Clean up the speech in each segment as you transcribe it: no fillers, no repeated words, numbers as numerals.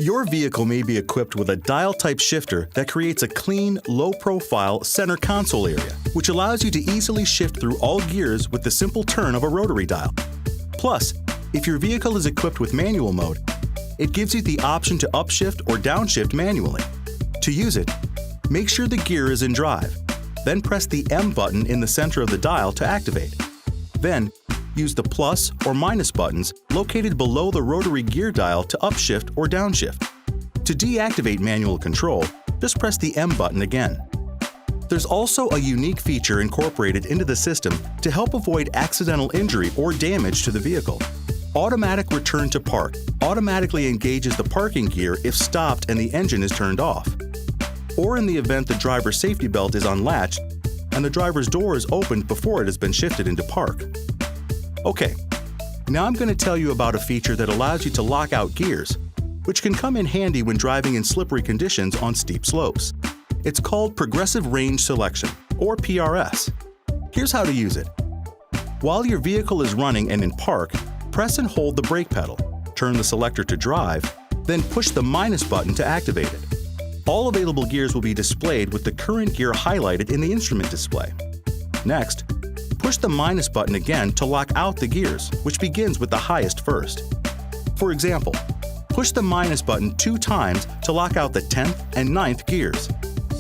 Your vehicle may be equipped with a dial-type shifter that creates a clean, low-profile center console area, which allows you to easily shift through all gears with the simple turn of a rotary dial. Plus, if your vehicle is equipped with manual mode, it gives you the option to upshift or downshift manually. To use it, make sure the gear is in drive. Then press the M button in the center of the dial to activate. Then, use the plus or minus buttons located below the rotary gear dial to upshift or downshift. To deactivate manual control, just press the M button again. There's also a unique feature incorporated into the system to help avoid accidental injury or damage to the vehicle. Automatic Return to Park automatically engages the parking gear if stopped and the engine is turned off, or in the event the driver's safety belt is unlatched and the driver's door is opened before it has been shifted into park. Okay, now I'm going to tell you about a feature that allows you to lock out gears, which can come in handy when driving in slippery conditions on steep slopes. It's called Progressive Range Selection, or PRS. Here's how to use it. While your vehicle is running and in park, press and hold the brake pedal, turn the selector to drive, then push the minus button to activate it. All available gears will be displayed with the current gear highlighted in the instrument display. Next, push the minus button again to lock out the gears, which begins with the highest first. For example, push the minus button 2 times to lock out the 10th and 9th gears.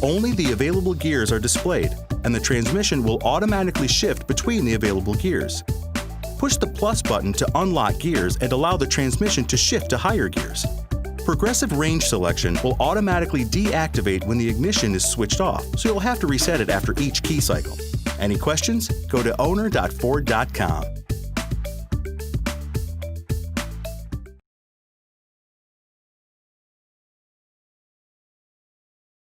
Only the available gears are displayed, and the transmission will automatically shift between the available gears. Push the plus button to unlock gears and allow the transmission to shift to higher gears. Progressive Range Selection will automatically deactivate when the ignition is switched off, so you'll have to reset it after each key cycle. Any questions? Go to owner.ford.com.